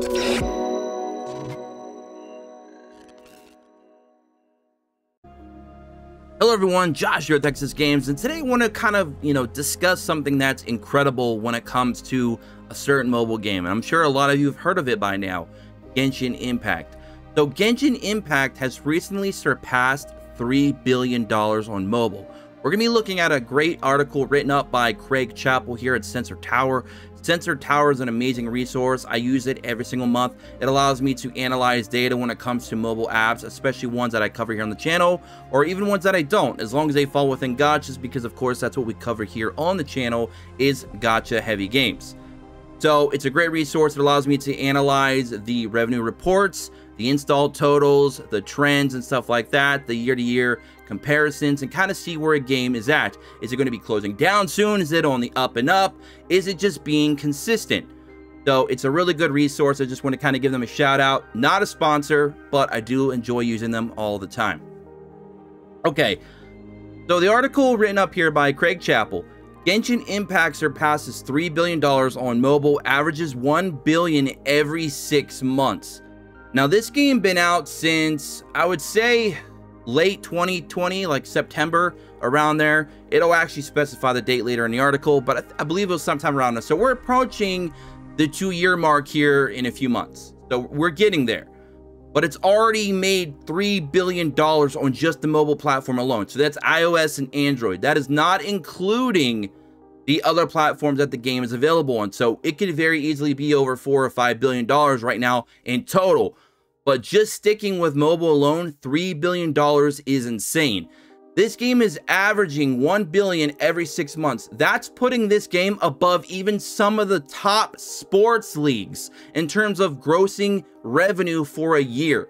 Hello everyone, Josh here at Texas Games, and today I want to kind of, discuss something that's incredible when it comes to a certain mobile game. And I'm sure a lot of you have heard of it by now, Genshin Impact. So Genshin Impact has recently surpassed $3 billion on mobile. We're going to be looking at a great article written up by Craig Chappell here at SensorTower. SensorTower is an amazing resource. I use it every single month. It allows me to analyze data when it comes to mobile apps, especially ones that I cover here on the channel, or even ones that I don't, as long as they fall within gachas, because of course that's what we cover here on the channel, is gacha heavy games. So it's a great resource. It allows me to analyze the revenue reports, the install totals, the trends and stuff like that, the year-to-year comparisons, and kind of see where a game is at. Is it going to be closing down soon? Is it on the up and up? Is it just being consistent? So it's a really good resource. I just want to kind of give them a shout out. Not a sponsor, but I do enjoy using them all the time. Okay, so the article written up here by Craig Chappell. Genshin Impact surpasses $3 billion on mobile, averages $1 billion every 6 months. Now this game been out since, I would say, late 2020, like September, around there. It'll actually specify the date later in the article, but I believe it was sometime around there. So we're approaching the 2-year mark here in a few months. So we're getting there. But it's already made $3 billion on just the mobile platform alone. So that's iOS and Android. That is not including the other platforms that the game is available on. So it could very easily be over $4 or $5 billion right now in total. But just sticking with mobile alone, $3 billion is insane. This game is averaging $1 billion every 6 months. That's putting this game above even some of the top sports leagues in terms of grossing revenue for a year.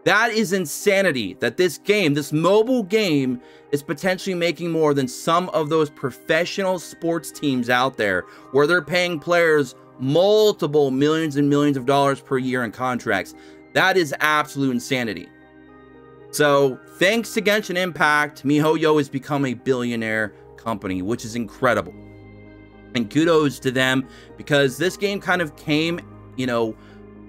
That is insanity that this game, this mobile game, is potentially making more than some of those professional sports teams out there where they're paying players multiple millions and millions of dollars per year in contracts. That is absolute insanity. So thanks to Genshin Impact, MiHoYo has become a billionaire company, which is incredible. And kudos to them, because this game kind of came,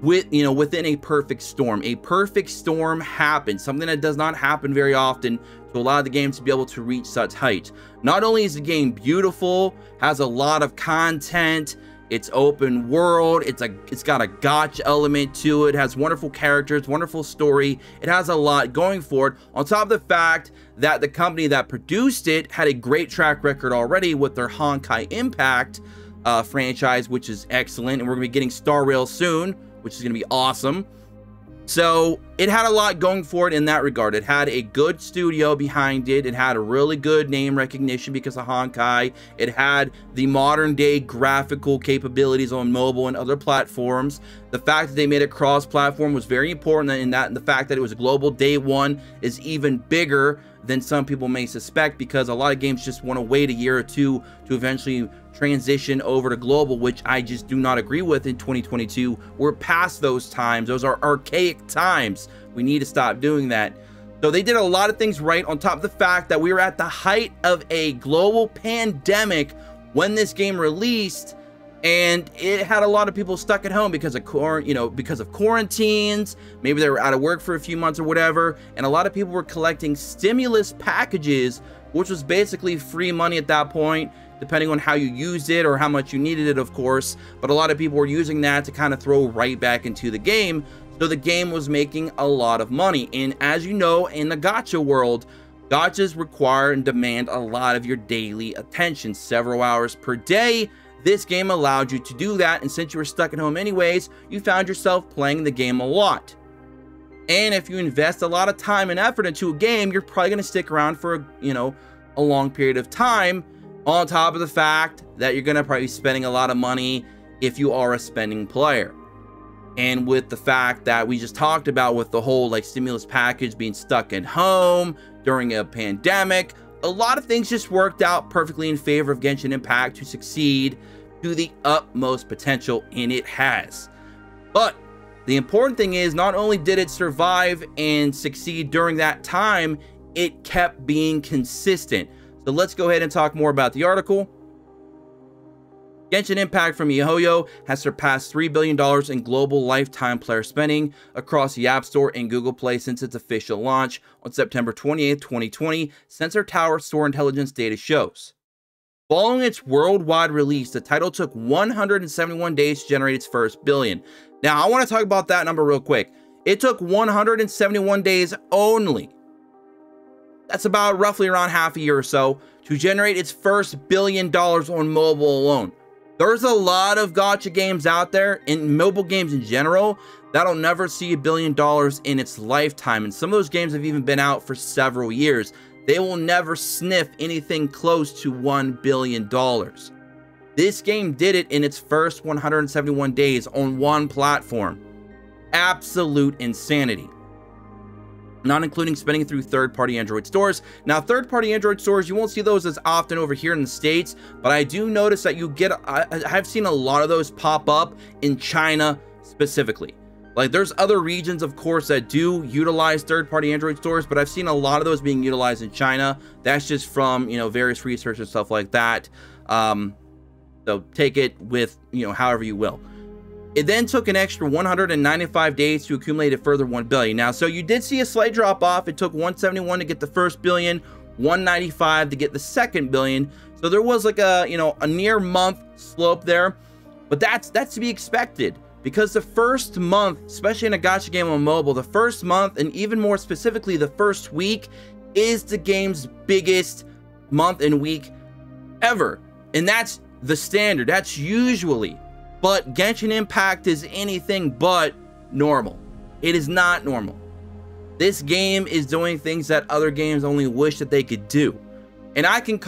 within a perfect storm. A perfect storm happened, something that does not happen very often to allow the game to be able to reach such height. Not only is the game beautiful, has a lot of content, it's open world, it's got a gacha element to it, has wonderful characters, wonderful story, it has a lot going for it, on top of the fact that the company that produced it had a great track record already with their Honkai Impact franchise, which is excellent, and we're going to be getting Star Rail soon, which is going to be awesome. So it had a lot going for it in that regard. It had a good studio behind it. It had a really good name recognition because of Honkai. It had the modern day graphical capabilities on mobile and other platforms. The fact that they made it cross-platform was very important in that, and the fact that it was global day one is even bigger than some people may suspect, because a lot of games just want to wait a year or two to eventually transition over to global, which I just do not agree with in 2022. We're past those times. Those are archaic times. We need to stop doing that. So they did a lot of things right, on top of the fact that we were at the height of a global pandemic when this game released, and it had a lot of people stuck at home because of quarantines. Maybe they were out of work for a few months or whatever, and a lot of people were collecting stimulus packages, which was basically free money at that point, depending on how you used it or how much you needed it, of course. But a lot of people were using that to kind of throw right back into the game, so the game was making a lot of money. And as you know, in the gacha world, gachas require and demand a lot of your daily attention, several hours per day. This game allowed you to do that, and since you were stuck at home anyways, you found yourself playing the game a lot. And if you invest a lot of time and effort into a game, you're probably going to stick around for a long period of time, on top of the fact that you're going to probably be spending a lot of money if you are a spending player. And with the fact that we just talked about, with the whole stimulus package, being stuck at home during a pandemic, a lot of things just worked out perfectly in favor of Genshin Impact to succeed to the utmost potential, and it has. But the important thing is, not only did it survive and succeed during that time, it kept being consistent. So let's go ahead and talk more about the article. Genshin Impact from miHoYo has surpassed $3 billion in global lifetime player spending across the App Store and Google Play since its official launch on September 28, 2020, SensorTower store intelligence data shows. Following its worldwide release, the title took 171 days to generate its first billion. Now, I want to talk about that number real quick. It took 171 days only. That's about roughly around half a year or so to generate its first $1 billion on mobile alone. There's a lot of gacha games out there, in mobile games in general, that'll never see $1 billion in its lifetime. And some of those games have even been out for several years. They will never sniff anything close to $1 billion. This game did it in its first 171 days on one platform. Absolute insanity. Not including spending through third-party Android stores. Now, third-party Android stores, you won't see those as often over here in the States, but I do notice that you get, I've seen a lot of those pop up in China specifically. Like, there's other regions, of course, that do utilize third-party Android stores, but I've seen a lot of those being utilized in China. That's just from, you know, various research and stuff like that. So take it with, you know, however you will. It then took an extra 195 days to accumulate a further 1 billion. Now, so you did see a slight drop off. It took 171 to get the first billion, 195 to get the second billion. So there was like a, you know, a near month slope there, but that's to be expected because the first month, especially in a gacha game on mobile, the first month and even more specifically the first week is the game's biggest month and week ever. And that's the standard. That's usually. But Genshin Impact is anything but normal. It is not normal. This game is doing things that other games only wish that they could do. And I can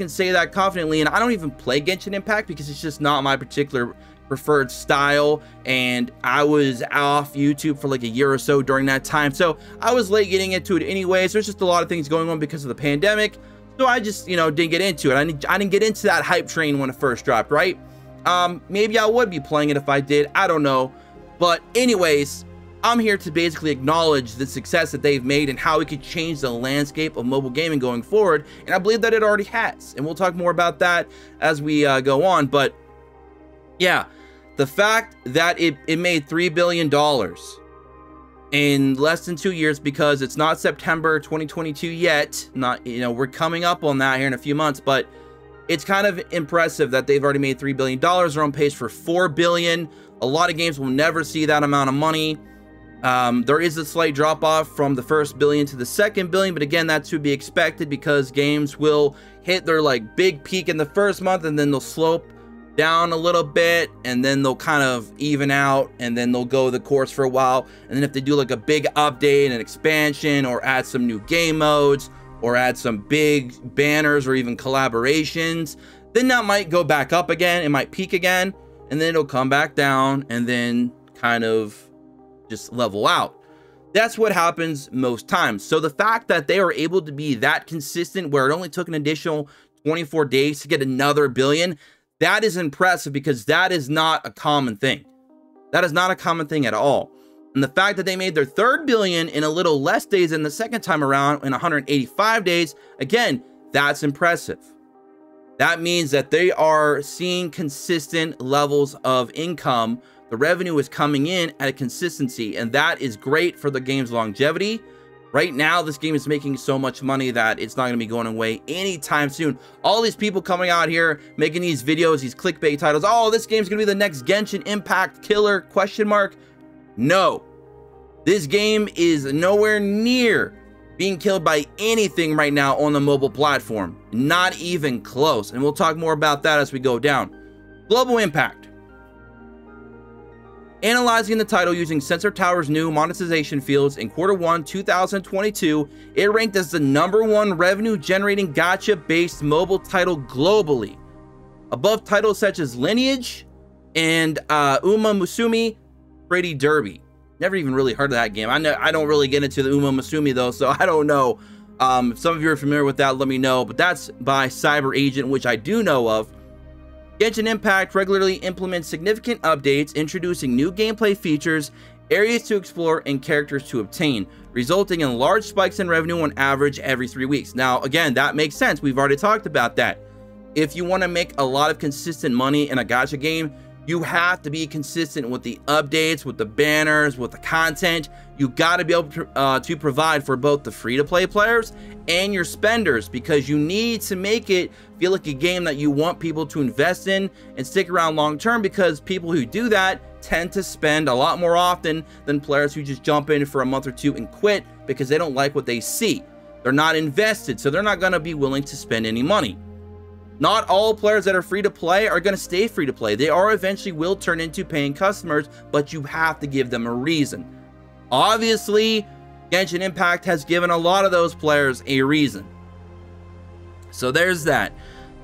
say that confidently, and I don't even play Genshin Impact because it's just not my particular preferred style, and I was off YouTube for like a year or so during that time. So I was late getting into it anyways. There's just a lot of things going on because of the pandemic. So I just, you know, didn't get into it. I didn't get into that hype train when it first dropped, right? Maybe I would be playing it if I did. I don't know. But anyways, I'm here to basically acknowledge the success that they've made and how it could change the landscape of mobile gaming going forward. And I believe that it already has. And we'll talk more about that as we go on. But yeah, the fact that it made $3 billion in less than 2 years, because it's not September 2022 yet. Not, you know, we're coming up on that here in a few months, but it's kind of impressive that they've already made $3 billion. They're on pace for $4 billion. A lot of games will never see that amount of money. There is a slight drop off from the first billion to the second billion, but again, that's to be expected because games will hit their like big peak in the first month and then they'll slope down a little bit and then they'll kind of even out and then they'll go the course for a while. And then if they do like a big update and expansion or add some new game modes or add some big banners or even collaborations, then that might go back up again. It might peak again, and then it'll come back down and then kind of just level out. That's what happens most times. So the fact that they are able to be that consistent, where it only took an additional 24 days to get another billion, that is impressive because that is not a common thing. That is not a common thing at all. And the fact that they made their third billion in a little less days than the second time around, in 185 days, again, that's impressive. That means that they are seeing consistent levels of income. The revenue is coming in at a consistency, and that is great for the game's longevity. Right now, this game is making so much money that it's not going to be going away anytime soon. All these people coming out here making these videos, these clickbait titles, oh, this game's going to be the next Genshin Impact killer, question mark. No, this game is nowhere near being killed by anything right now on the mobile platform. Not even close. And we'll talk more about that as we go down. Global impact. Analyzing the title using SensorTower's new monetization fields in Q1 2022, it ranked as the #1 revenue-generating gacha-based mobile title globally, above titles such as Lineage and Uma Musume Pretty Derby. Never even really heard of that game. I don't really get into the Uma Musume though, so I don't know. If some of you are familiar with that, let me know. But that's by Cyber Agent, which I do know of. Genshin Impact regularly implements significant updates, introducing new gameplay features, areas to explore, and characters to obtain, resulting in large spikes in revenue on average every 3 weeks. Now, again, that makes sense. We've already talked about that. if you want to make a lot of consistent money in a gacha game, you have to be consistent with the updates, with the banners, with the content. You got to be able to provide for both the free-to-play players and your spenders, because you need to make it feel like a game that you want people to invest in and stick around long term, because people who do that tend to spend a lot more often than players who just jump in for a month or two and quit because they don't like what they see. They're not invested, so they're not going to be willing to spend any money. Not all players that are free to play are going to stay free to play. They are eventually will turn into paying customers, but you have to give them a reason. Obviously, Genshin Impact has given a lot of those players a reason. So there's that.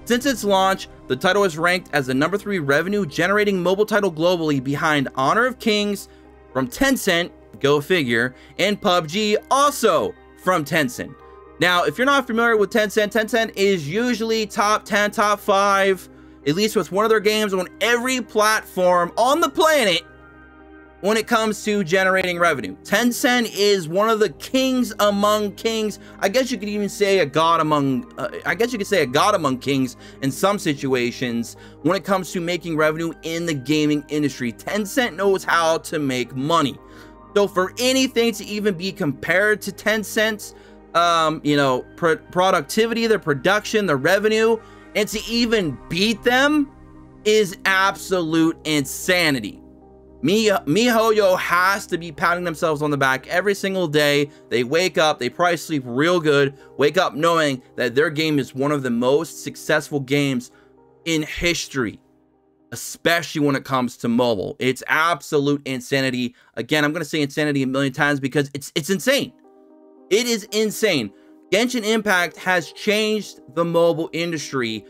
Since its launch, the title is ranked as the #3 revenue generating mobile title globally, behind Honor of Kings from Tencent, go figure, and PUBG, also from Tencent. Now, if you're not familiar with Tencent, Tencent is usually top 10, top 5, at least with one of their games on every platform on the planet when it comes to generating revenue. Tencent is one of the kings among kings. I guess you could even say a god among, kings in some situations when it comes to making revenue in the gaming industry. Tencent knows how to make money. So for anything to even be compared to Tencent's productivity, their production, the revenue, and to even beat them is absolute insanity. MiHoYo has to be patting themselves on the back every single day. They wake up, they probably sleep real good, wake up knowing that their game is one of the most successful games in history, especially when it comes to mobile. It's absolute insanity. Again, I'm going to say insanity a million times because it's insane. It is insane. Genshin Impact has changed the mobile industry,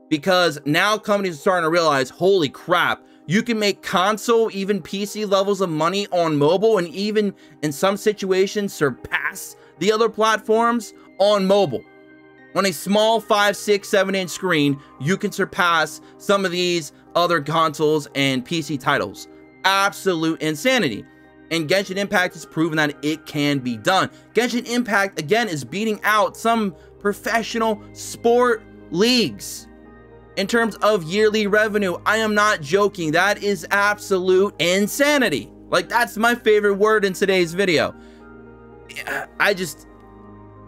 because now companies are starting to realize, holy crap, you can make console, even PC levels of money on mobile, and even in some situations surpass the other platforms on mobile. On a small 5, 6, 7-inch screen, you can surpass some of these other consoles and PC titles. Absolute insanity. And Genshin Impact has proven that it can be done. Genshin Impact, again, is beating out some professional sport leagues in terms of yearly revenue. I am not joking. That is absolute insanity. Like, that's my favorite word in today's video.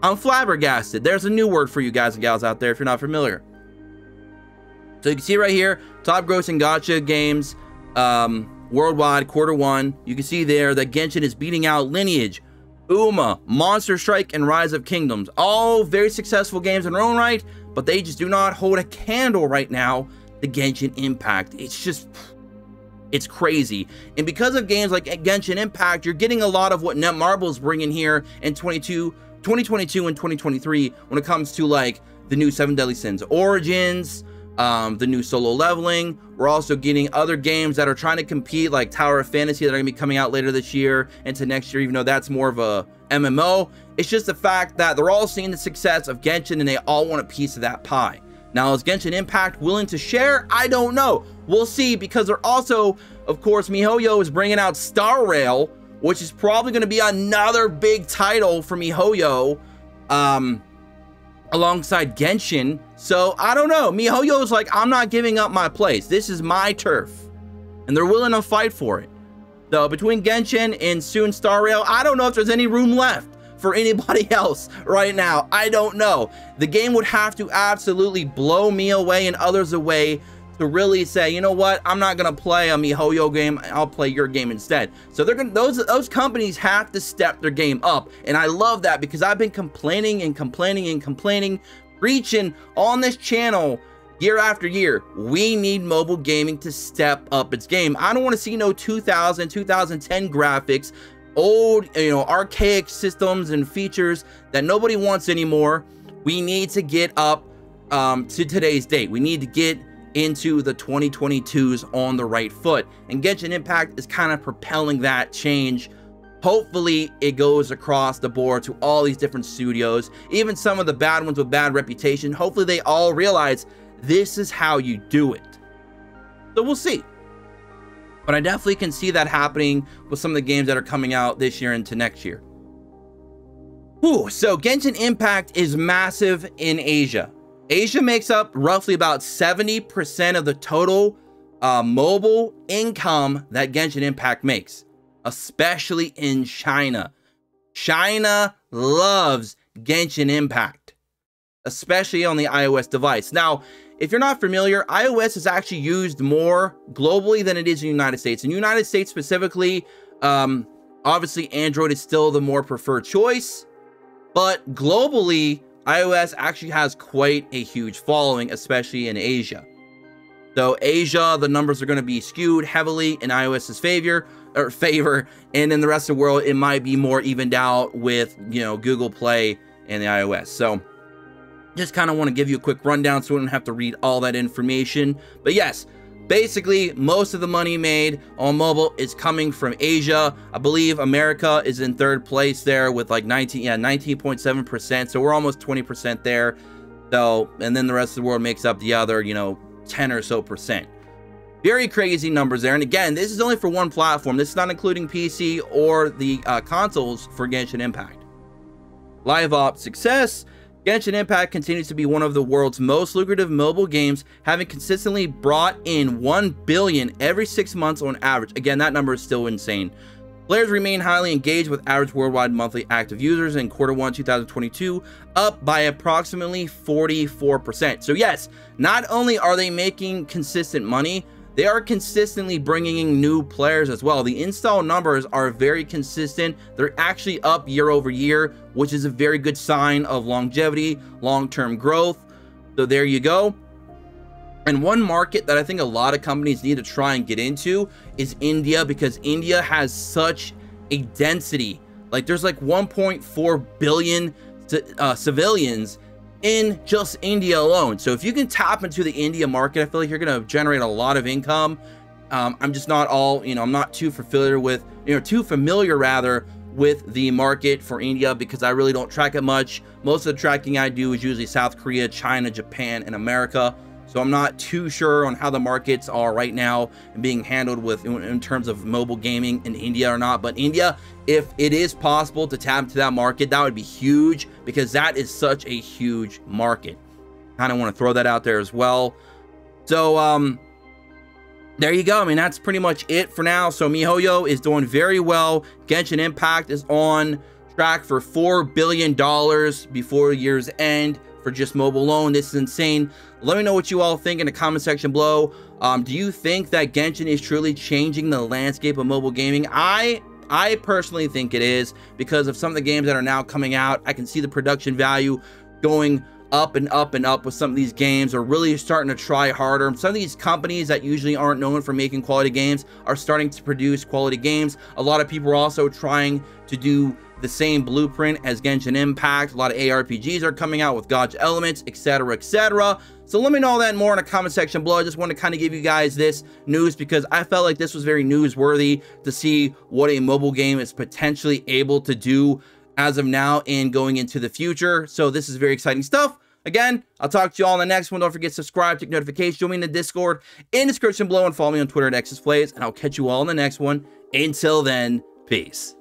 I'm flabbergasted. There's a new word for you guys and gals out there if you're not familiar. So you can see right here, top grossing gacha games, worldwide, Q1, you can see there that Genshin is beating out Lineage, Uma, Monster Strike, and Rise of Kingdoms. All very successful games in their own right, but they just do not hold a candle right now to Genshin Impact. It's crazy. And because of games like Genshin Impact, you're getting a lot of what Netmarble is bringing here in 2022 and 2023 when it comes to like the new 7 Deadly Sins Origins, the new solo leveling. We're also getting other games that are trying to compete, like Tower of Fantasy, that are going to be coming out later this year into next year, even though that's more of a MMO. It's just the fact that they're all seeing the success of Genshin and they all want a piece of that pie. Now, is Genshin Impact willing to share? I don't know. We'll see, because they're also, of course, MiHoYo is bringing out Star Rail, which is probably going to be another big title for MiHoYo, alongside Genshin. So I don't know. MiHoYo's like, I'm not giving up my place. This is my turf, and they're willing to fight for it. So between Genshin and soon Star Rail, I don't know if there's any room left for anybody else right now. I don't know. The game would have to absolutely blow me away and others away to really say, you know what, I'm not gonna play a MiHoYo game, I'll play your game instead. So they're gonna, those companies have to step their game up, and I love that, because I've been complaining and complaining and complaining, preaching on this channel year after year. We need mobile gaming to step up its game. I don't want to see no 2010 graphics, old, archaic systems and features that nobody wants anymore. We need to get up to today's date. We need to get into the 2022s on the right foot, and Genshin Impact is kind of propelling that change. Hopefully it goes across the board to all these different studios, even some of the bad ones with bad reputation. Hopefully they all realize this is how you do it. So we'll see. But I definitely can see that happening with some of the games that are coming out this year into next year. Whew, so Genshin Impact is massive in Asia. Asia makes up roughly about 70% of the total mobile income that Genshin Impact makes, especially in China. China loves Genshin Impact, especially on the iOS device. Now, if you're not familiar, iOS is actually used more globally than it is in the United States. In the United States specifically, obviously Android is still the more preferred choice, but globally, iOS actually has quite a huge following, especially in Asia. So Asia, the numbers are going to be skewed heavily in iOS's favor, and in the rest of the world, it might be more evened out with, you know, Google Play and the iOS. So just kind of want to give you a quick rundown so we don't have to read all that information. But yes, basically, most of the money made on mobile is coming from Asia. I believe America is in third place there with like 19.7%. So we're almost 20% there. So, and then the rest of the world makes up the other, you know, 10 or so percent. Very crazy numbers there. And again, this is only for one platform. This is not including PC or the consoles for Genshin Impact. Live Ops success. Genshin Impact continues to be one of the world's most lucrative mobile games, having consistently brought in 1 billion every 6 months on average. Again, that number is still insane. Players remain highly engaged with average worldwide monthly active users in Q1 2022, up by approximately 44%. So yes, not only are they making consistent money, they are consistently bringing in new players as well. The install numbers are very consistent. They're actually up year over year, which is a very good sign of longevity, long-term growth. So there you go. And one market that I think a lot of companies need to try and get into is India, because India has such a density. Like there's like 1.4 billion civilians in just India alone. So if you can tap into the India market, I feel like you're going to generate a lot of income. I'm just not all, you know, I'm not too familiar with, with the market for India, because I really don't track it much. Most of the tracking I do is usually South Korea, China, Japan, and America. So I'm not too sure on how the markets are right now and being handled with in terms of mobile gaming in India or not. But India, if it is possible to tap into that market, that would be huge, because that is such a huge market. Kind of want to throw that out there as well. So there you go. I mean, that's pretty much it for now. So MiHoYo is doing very well. Genshin Impact is on track for $4 billion before year's end for just mobile alone. This is insane. Let me know what you all think in the comment section below. Do you think that Genshin is truly changing the landscape of mobile gaming? I personally think it is, because of some of the games that are now coming out. I can see the production value going up and up and up with some of these games, are really starting to try harder. Some of these companies that usually aren't known for making quality games are starting to produce quality games. A lot of people are also trying to do the same blueprint as Genshin Impact. A lot of ARPGs are coming out with gotcha elements, etc., etc. So let me know that more in the comment section below. I just want to kind of give you guys this news because I felt like this was very newsworthy to see what a mobile game is potentially able to do as of now and going into the future. So this is very exciting stuff. Again, I'll talk to you all in the next one. Don't forget to subscribe, take notifications, join me in the Discord in the description below, and follow me on Twitter at XSPlays, and I'll catch you all in the next one. Until then, peace.